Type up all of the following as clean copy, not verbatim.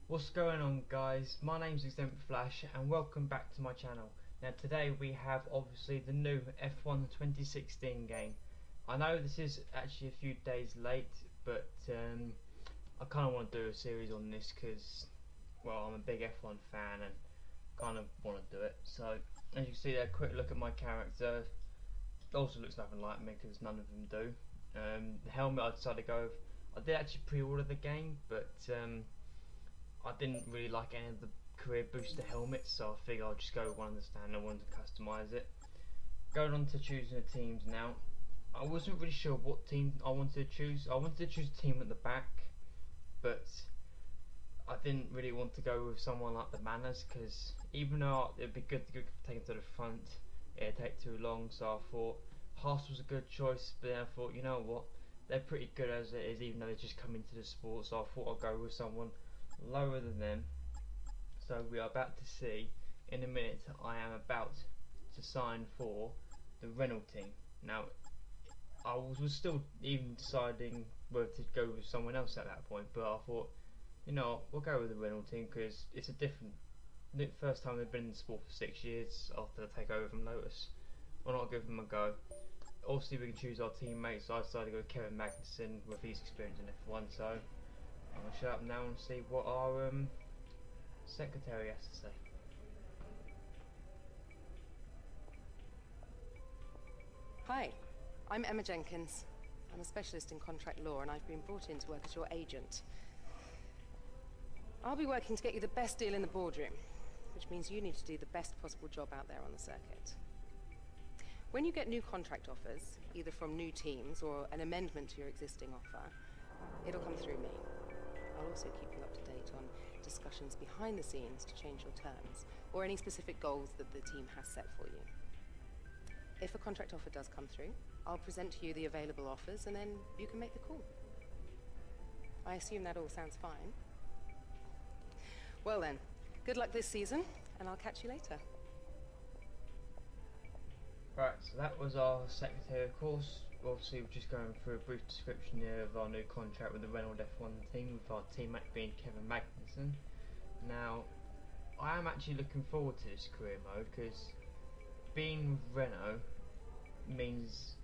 What's going on, guys? My name's Exempt Flash and welcome back to my channel. Now today we have obviously the new F1 2016 game. I know this is actually a few days late, but I kind of want to do a series on this because, well, I'm a big F1 fan and kind of want to do it. So as you can see there, quick look at my character. Also looks nothing like me because none of them do. The helmet I decided to go with. I did actually pre-order the game, but I didn't really like any of the career booster helmets, so I figured I'll just go with one of the standard ones and customise it. Going on to choosing the teams now. I wasn't really sure what team I wanted to choose. I wanted to choose a team at the back, but I didn't really want to go with someone like the Manners, because even though it'd be good to take them to the front, it'd take too long, so I thought Haas was a good choice, but then I thought, you know what, they're pretty good as it is, even though they just come into the sport, so I thought I'd go with someone lower than them. So we are about to see in a minute. I am about to sign for the Renault team. Now I was still even deciding whether to go with someone else at that point, but I thought, you know, we'll go with the Renault team because it's a different, the first time they've been in the sport for 6 years after the takeover from Lotus. Why not give them a go? Obviously we can choose our teammates, so I decided to go with Kevin Magnussen with his experience in F1, so I'm going to shut up now and see what our secretary has to say. Hi, I'm Emma Jenkins. I'm a specialist in contract law and I've been brought in to work as your agent. I'll be working to get you the best deal in the boardroom, which means you need to do the best possible job out there on the circuit. When you get new contract offers, either from new teams or an amendment to your existing offer, it'll come through me. I'll also keep you up to date on discussions behind the scenes to change your terms, or any specific goals that the team has set for you. If a contract offer does come through, I'll present to you the available offers and then you can make the call. I assume that all sounds fine. Well then, good luck this season, and I'll catch you later. Right, so that was our secretary, of course. Obviously we're just going through a brief description here of our new contract with the Renault F1 team, with our teammate being Kevin Magnussen. Now, I am actually looking forward to this career mode because being with Renault means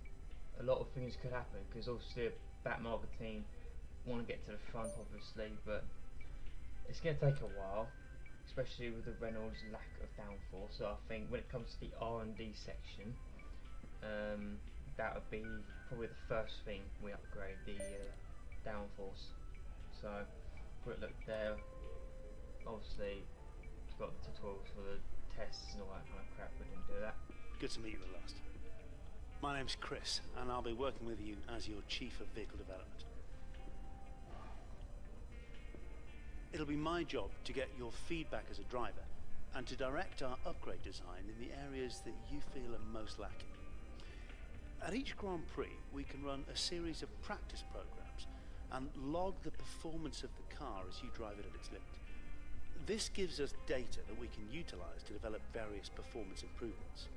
a lot of things could happen, because obviously a Batman of a team want to get to the front obviously, but it's going to take a while, especially with the Renault's lack of downforce. So I think when it comes to the R&D section, that would be probably the first thing we upgrade, the downforce. So quick look there, obviously we've got the tutorials for the tests and all that kind of crap. We didn't do that. Good to meet you at last. My name's Chris and I'll be working with you as your Chief of Vehicle Development. It'll be my job to get your feedback as a driver and to direct our upgrade design in the areas that you feel are most lacking. At each Grand Prix, we can run a series of practice programs and log the performance of the car as you drive it at its limit. This gives us data that we can utilize to develop various performance improvements.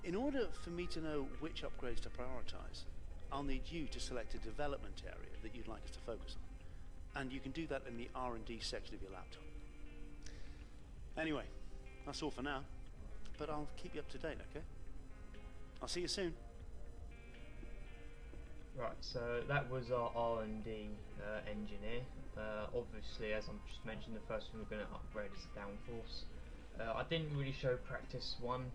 In order for me to know which upgrades to prioritize, I'll need you to select a development area that you'd like us to focus on. And you can do that in the R&D section of your laptop. Anyway, that's all for now, but I'll keep you up to date, okay? I'll see you soon. Right, so that was our R&D engineer. Obviously, as I'm just mentioned, the first thing we're going to upgrade is the downforce. I didn't really show practice one,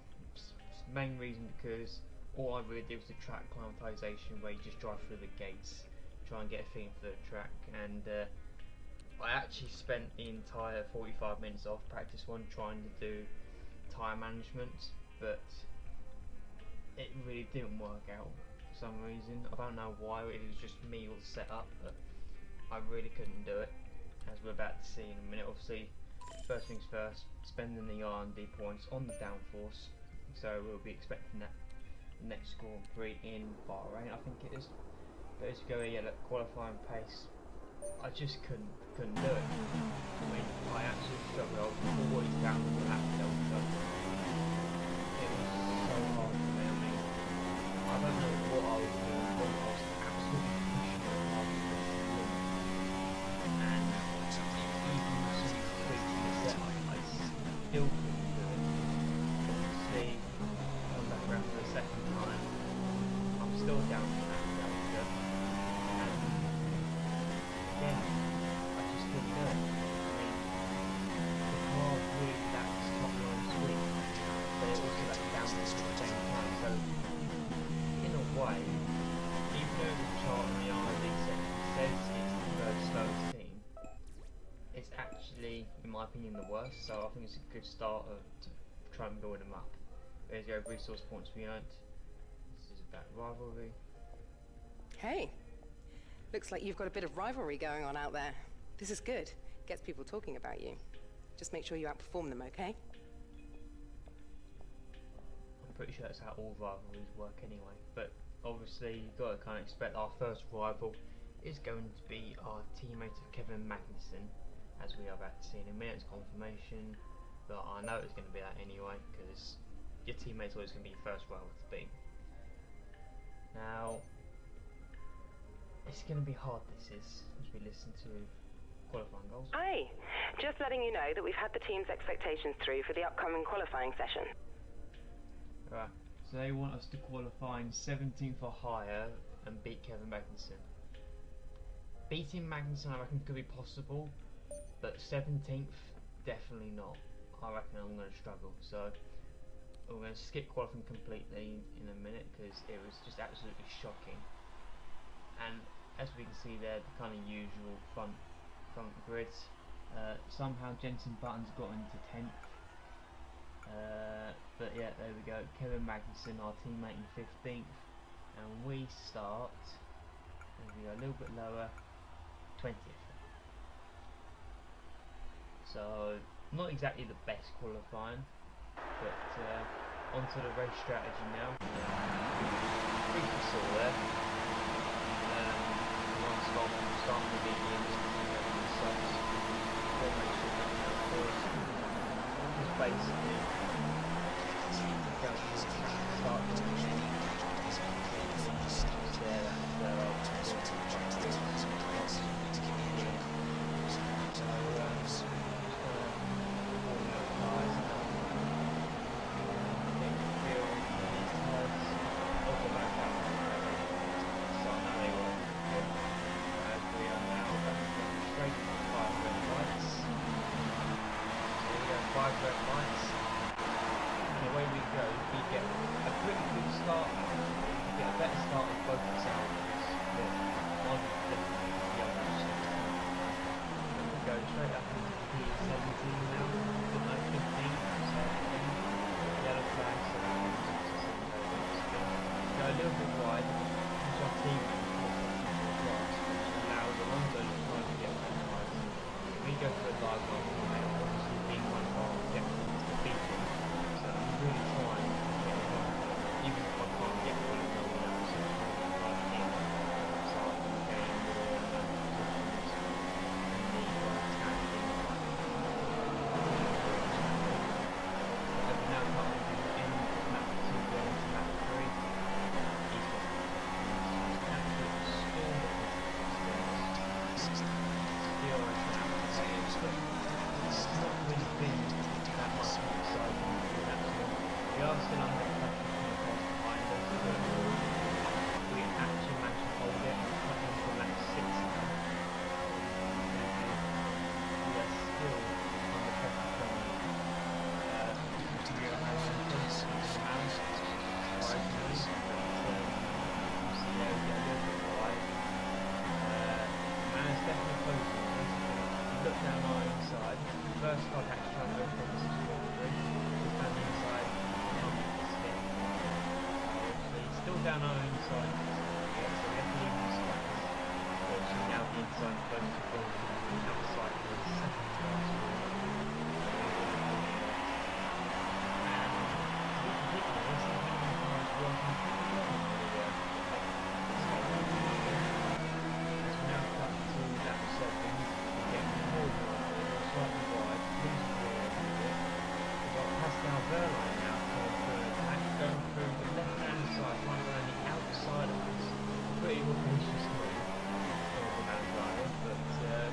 main reason because all I really did was the track climatization, where you just drive through the gates, try and get a feeling for the track, and I actually spent the entire 45 minutes of practice one trying to do tyre management, but it really didn't work out for some reason. I don't know why, it was just me or the setup, but I really couldn't do it, as we're about to see in a minute. Obviously, first things first, spending the R&D points on the downforce, so we'll be expecting that next Grand Prix in Bahrain, I think it is. But as you go here, look, qualifying pace, I just couldn't do it. I mean, I absolutely struggled. I was always down to the lap delta. It was so hard for me. I mean, I don't know what I was doing, but I was absolutely pushing it hard. And even still pretty good. Obviously, on that round for the second time, I'm still down in that delta, and again, I just feel good. I mean, the car really lacks top line sweep, but it also lacks downforce at the same time. So, in a way, even though the chart on the RD section says it's the third slowest team, it's actually, in my opinion, the worst. So I think it's a good start to try and build them up. There's your resource points we earned. This is about rivalry. Hey, looks like you've got a bit of rivalry going on out there. This is good. Gets people talking about you. Just make sure you outperform them, okay? I'm pretty sure that's how all rivalries work anyway. But obviously, you've got to kind of expect our first rival is going to be our teammate of Kevin Magnussen, as we are about to see in a minute's confirmation. But I know it's going to be that anyway, because your teammate's always going to be your first rival to beat. Now, it's going to be hard, this is, as we listen to qualifying goals. Aye, just letting you know that we've had the team's expectations through for the upcoming qualifying session. Right, so they want us to qualify in 17th or higher and beat Kevin Magnussen. Beating Magnussen, I reckon, could be possible, but 17th, definitely not. I reckon I'm going to struggle, so we're going to skip qualifying completely in a minute because it was just absolutely shocking. And as we can see there, the kind of usual front grid. Somehow Jensen Button's got into 10th. But yeah, there we go. Kevin Magnussen, our teammate, in 15th, and we start. There we go, a little bit lower, 20th. So not exactly the best qualifying, but onto the race strategy now. Briefly saw there. Start with the formation just basically start five red lights, and away we go. We get a pretty good start. We get a better start with both the salvos, but one of the others. We go straight up into P17 now, but no 15, so yellow flag, so go a little bit wide, which our team allows Alonso to try to get that right. We go for a live one, obviously being one of our objectives to beat him, so I'm really trying to get him, even if I can't get one of them else, so I'm trying to get him, so I can gain more positions and the attacking but now coming in map 2 going to map 3, he's got absolute storm still it's not really been that much exciting for that one. We are still under pressure from the cars behind us, but we actually managed to hold it and cut them from that 6 now. We are still under pressure from we are having close to the mouse, surprisingly, but see there we get a little bit wide. Man is definitely closing. Look down our inside. First contact trying to go from the 643. Just down the inside. Skip. Still down our inside. Yeah, so we have to leave the spot. So now the inside close to 4. Outside for the second class. And to be completely honest, I think the car is working pretty well. As we now cut to lap 7. Slightly wide, losing the air a little bit. We've got Pascal Verlaine now coming through an attack, going through the left hand side, right around the outside of us. Pretty audacious move for the man driver, but fair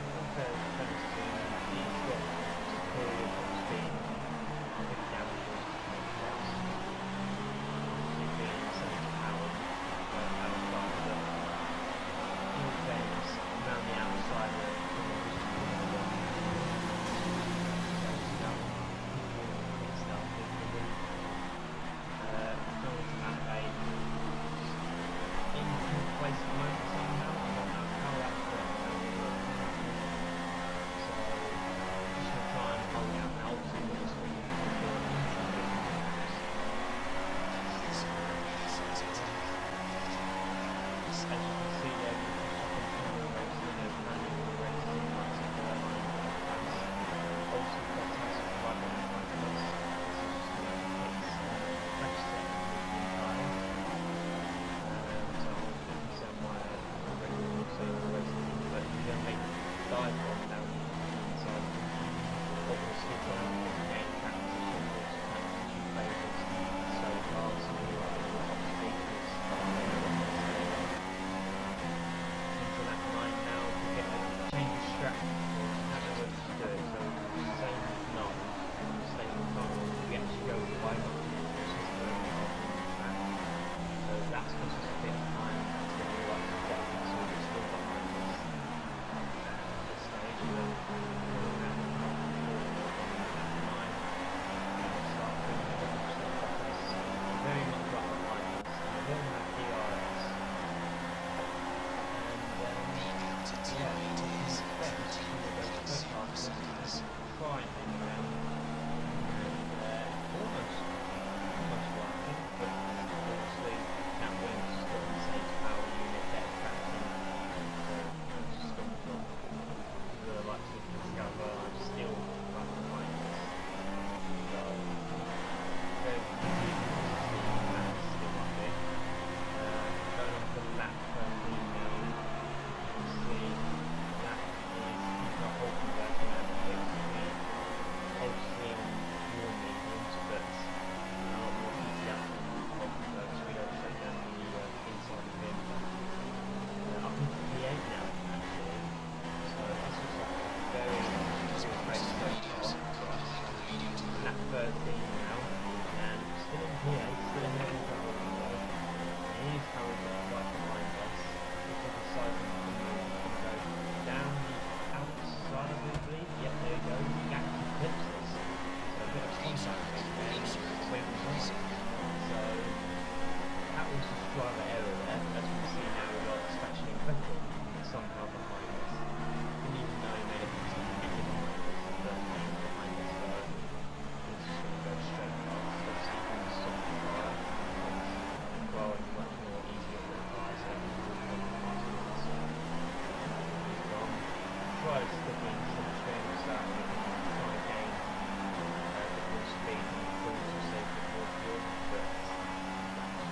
being some extreme stuff, you can try and gain a bit more speed and improve your safety for fuel, but it's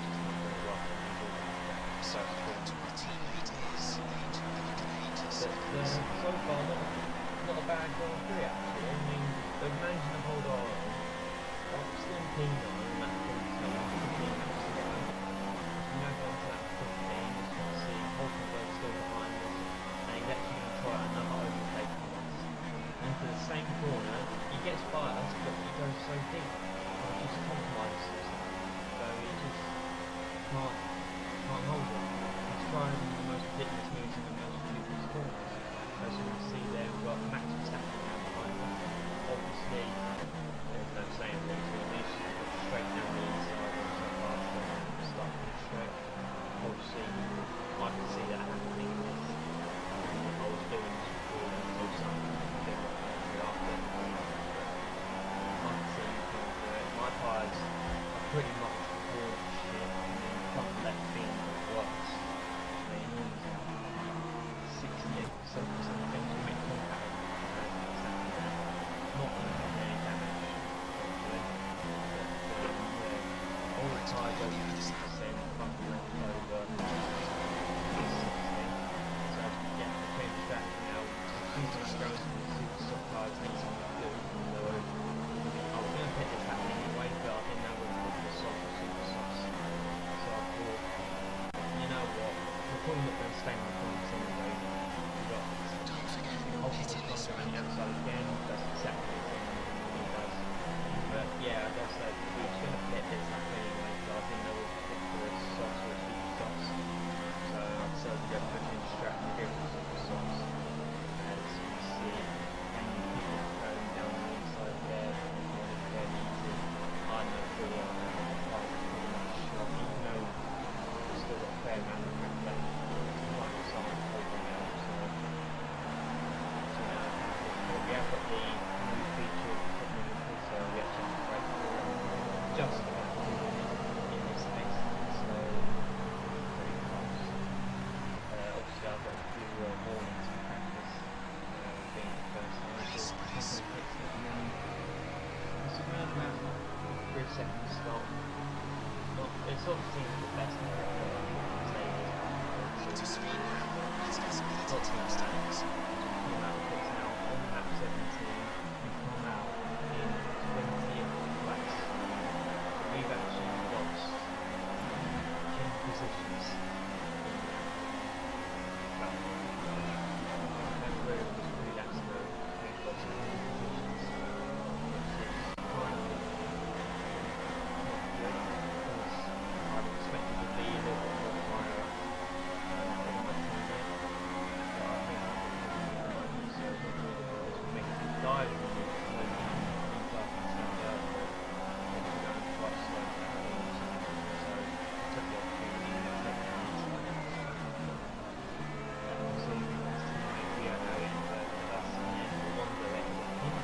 just not very well for me to do that. So so far, not a bad Grand Prix actually. I mean, they're managing to hold on. I'm still in P9 and that's 14, 15 laps to go. So now going to lap 15, as you can see, Hulkenberg's still behind us, and he's actually going to try another overtake from us. Into the same corner, he gets by us, but he goes so deep, and he just compromises himself. So he just can't hold it. He's trying the most ridiculous moves in the most ridiculous corners. As you can see there, we've got Max Verstappen now behind us. Obviously, there's no saying what he's going to do. He's just got straight down the inside of so fast and start straight. Obviously, I can see that happening. I was doing this before until something did after. I can see you can't do it. My tyres are pretty much all shit. I mean, front left being worse. I mean, 68% of things will make contact. Not going to make any damage, hopefully. But, all the tyres over 60%, front left over 60. So, yeah, the change that now. As soon as I go into the super soft tyres, needs something to do. So, I was going to pit this happen anyway, but I didn't know whether to put the soft or super softs. So I thought, you know what, we're probably not going to stay on the points anyway. Ultimately, it's on the outside again, that's exactly the thing he does. But yeah, I guess that we were going to pit this up anyway, so I didn't know what to pick for the softs or super softs. So I decided to go push in straight and go for super softs. As you can see, and people going down the inside there, fairly easy. I know fully on that, I'm pretty much sure, even though we've still got a fair amount of track left, we might have something over now, so. We have got the new feature of technology, so we actually have to break just about in this case, so pretty close. Obviously I've got a few warnings in practice, being the first time, so a couple of pits at the end. It's around about 3 seconds stop. It's obviously the best thing I've got to say is not too bad. Come out of pits now on lap 17 and come out in 20th place. So we've actually lost 10 positions in that. Remember it was 3 laps ago, we've lost 10 positions, which is kind of not good, because I'd expected to be a little bit more higher than my teammate. But I think dive in the inside and stand out there, and we're going quite slow down the inside, so I took the opportunity to take down inside. And also, his teammate Rio Harry with us, and the Wanda at him.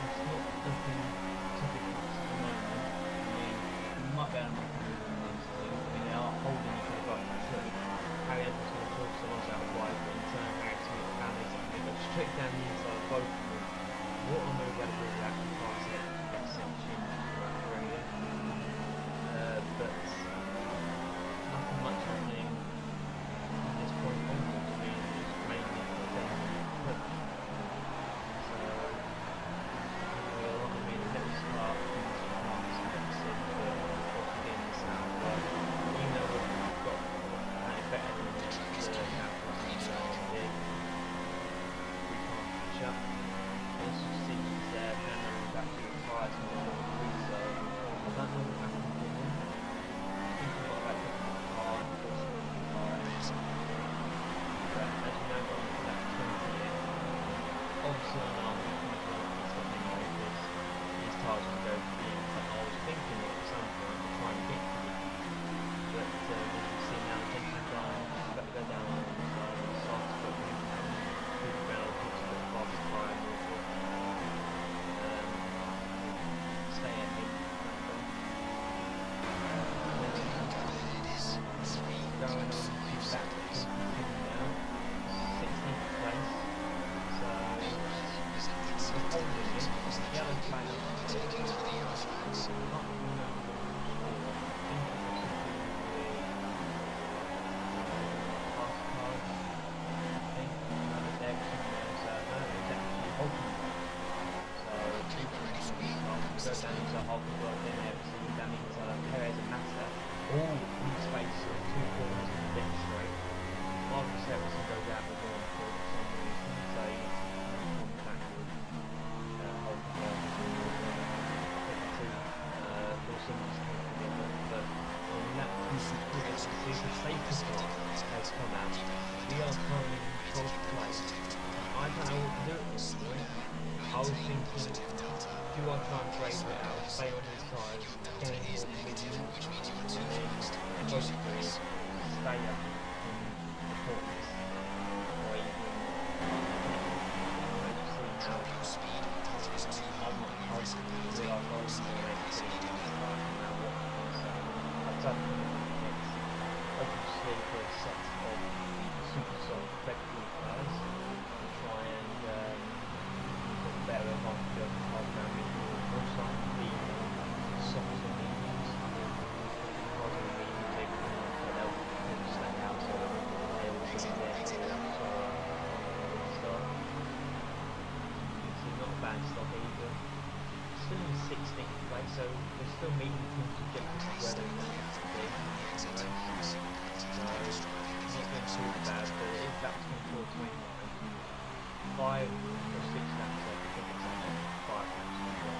It's not looking typical at the moment. I mean, we might be able to make a move in these two. I mean, they are holding each other up true. Harry Evans will push someone out wide, but in turn, Harry Smith found his straight down the inside of both of them. What a move that really actually pass it section right but nothing much happening at this point onwards. I mean, it's mainly them push. So I mean, a little start from this one is expensive, but unfortunately getting this out. But even though we've got better than the Capitals here. Up. As you see, he's there, and back to the tyres and the so I don't know what happened to him. I think he got back up to the car and forced him to the tyres. But as you know, going into that 20th, obviously on our movement, he's got anyway, because his tyres will go to the end. And I was thinking at some point to try and get to it. But as you can see now, the tension's gone, he's about to go down on the side, and the side's got him moving around. Stay at him. Going on to lap 15 now, 16th place. holding it, yellow flag up. Go down into a half a block, then everything down into Perez and Massa, all in space of 2 corners in the pit straight. Marcus Everton goes out the door for some reason, so he needs to come back with hold the ball to force him to come together. But on that see the safety car has come out. We are currently in 12th place. I don't know what to do at this point. I was thinking, do I try and brave it out, stay on his side, gain more position, and then hopefully stay up in the corners, or even see now I'm not hoping we are going to make it now what I've done obviously for a set of super soft effective cars to try and better advantage of half round medium, also the softs and mediums, because of the mediums they can stand out, so they will be there for start. It's not a bad stop either. Still in 16th place, so there's still medium teams objectives where they want to be in the race. So not doing too bad, but it is back to 429. 5 or 6 laps left, I think it's only 5 laps left.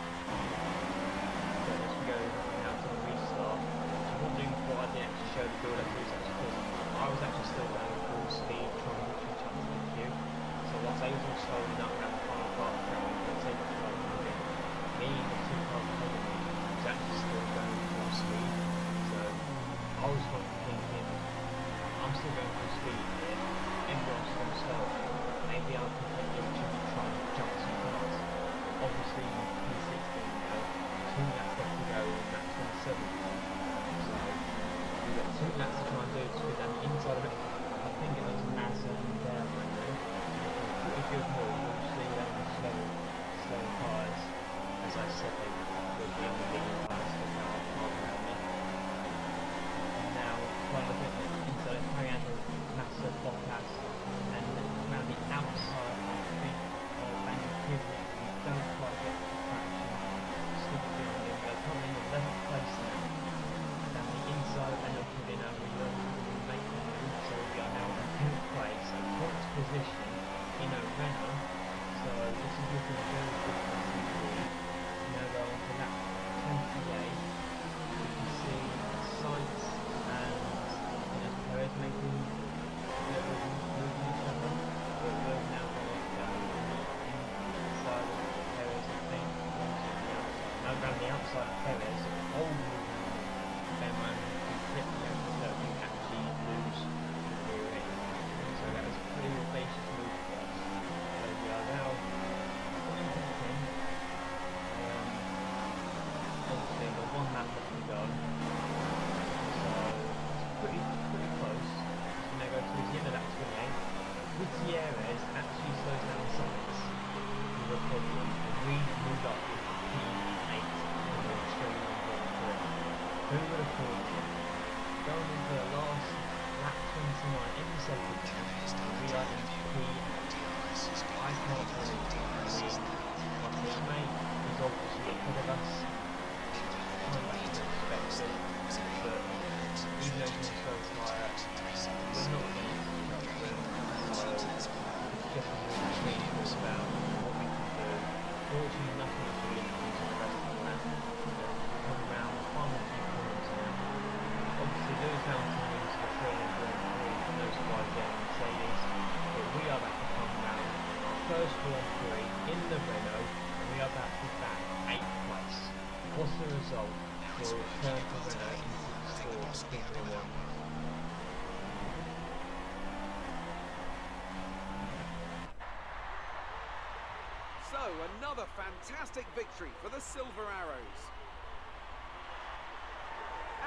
So as we go now to the restart, so one thing before I didn't actually show the build up is because I was actually still going full speed trying to reach up to the queue. So once they was all slowing up around the final part of the track, I could take the car again. Me and the 2 cars behind me was actually still going full speed. So I was thinking, I'm still going full speed here, everyone's going slow. Maybe I can take the opportunity to try and jump some cars. Obviously, P16 now, 2 laps left to go on lap 27. So, we've got 2 laps to try and do to get down the inside of it. I think it was Massa and Dale right now. Pretty good move, obviously, slow cars. As I said, they would be on the leading cars for now, around me. And now, trying to get inside of Mariano, Massa, Bottas, and around the outside, I think, of Vancouver, we don't quite get the traction. Still feeling it, we're coming in 11th place now. Down the inside, and up within our real make the move, so we are now in 10th place, so 4th position in a Renault. So this is looking very good for us. Now go on to lap 28. You can see Sainz and Perez making moving each other, but we're now going down the inside of Perez, I think, now around the outside of Perez, all then when we flip the so we actually lose the rear end. So that was a pretty audacious move for us. So we are now coming to the end. Obviously the 1 lap left to go. So it's pretty close. Now go towards the end of that 28. Gutierrez actually slows down the sides for a problem, and we moved up to P8 in the Australian Grand Prix. Who would have thought it? Going into the last lap 29 in the second, we are in P8. I can't believe it. My teammate is obviously ahead of us. I'm not expecting, but even though he's so tired, we're not going to keep up with him, so it's just a really change about what we can do. Fortunately, nothing is really happening to the rest of the lap. We've come around the final few corners now. Obviously, those mountain wings are trailing Grand Prix for those guys there in Mercedes, but we are about to come round our first Grand Prix in the Renault, and we are about to be back 8th place. What's the result for a return for Renault into the sport of Formula 1? So, another fantastic victory for the Silver Arrows.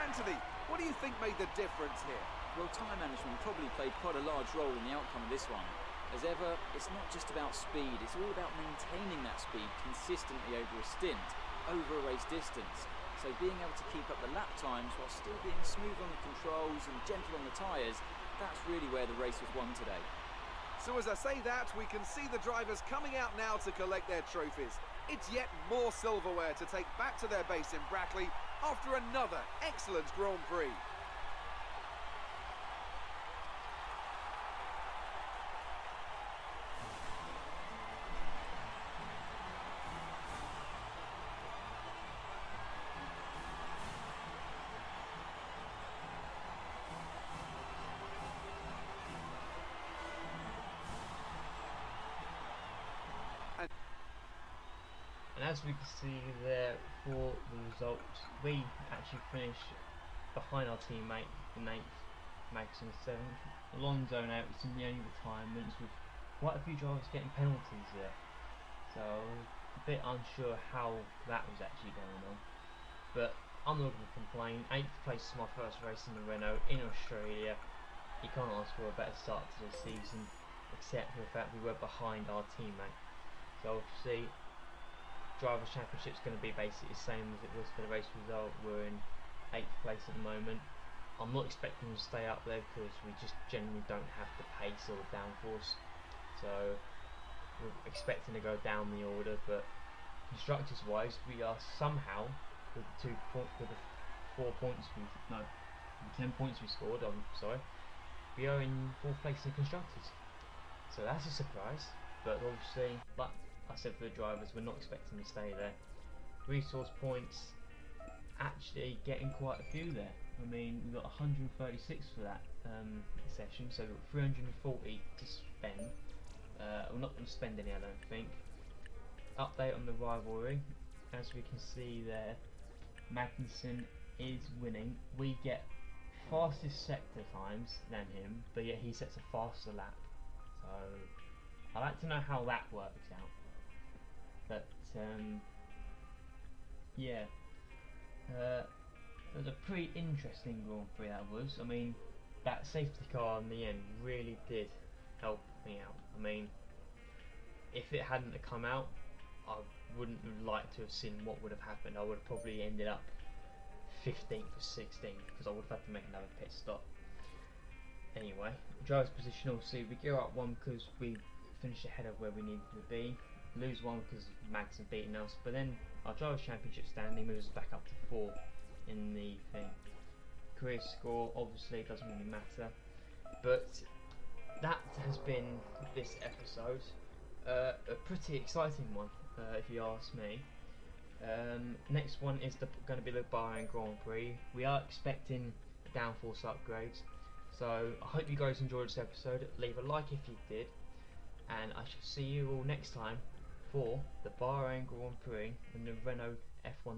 Anthony, what do you think made the difference here? Well, time management probably played quite a large role in the outcome of this one. As ever, it's not just about speed, it's all about maintaining that speed consistently over a stint, over a race distance. So being able to keep up the lap times while still being smooth on the controls and gentle on the tyres, that's really where the race was won today. So as I say that, we can see the drivers coming out now to collect their trophies. It's yet more silverware to take back to their base in Brackley after another excellent Grand Prix. And as we can see there for the results, we actually finished behind our teammate in 8th, Magnussen 7th, Alonso now it's in the only retirements with quite a few drivers getting penalties there. So a bit unsure how that was actually going on. But I'm not going to complain. 8th place is my first race in the Renault in Australia. You can't ask for a better start to the season, except for the fact we were behind our teammate. So obviously Drivers' Championship is going to be basically the same as it was for the race result. We're in 8th place at the moment. I'm not expecting to stay up there because we just generally don't have the pace or the downforce. So we're expecting to go down the order, but constructors wise we are somehow with the 10 points we scored, we are in 4th place in constructors. So that's a surprise, but obviously, like I said, for the drivers, we're not expecting to stay there. Resource points, actually getting quite a few there. I mean, we've got 136 for that session, so we've got 340 to spend. We're not going to spend any, I don't think. Update on the rivalry, as we can see there, Magnussen is winning. We get fastest sector times than him, but yet he sets a faster lap. So I'd like to know how that works out. But yeah, it was a pretty interesting Grand Prix that was. I mean, that safety car in the end really did help me out. I mean, if it hadn't have come out, I wouldn't have liked to have seen what would have happened. I would have probably ended up 15th or 16th because I would have had to make another pit stop. Anyway, driver's position, obviously we go up 1 because we finished ahead of where we needed to be, lose 1 because Max had beaten us, but then our driver's championship standing moves us back up to 4 in the thing. Career score obviously doesn't really matter, but that has been this episode. A pretty exciting one, if you ask me. Next one is going to be the Bahrain Grand Prix. We are expecting downforce upgrades, so I hope you guys enjoyed this episode. Leave a like if you did, and I shall see you all next time for the Bahrain Grand Prix and the Renault F1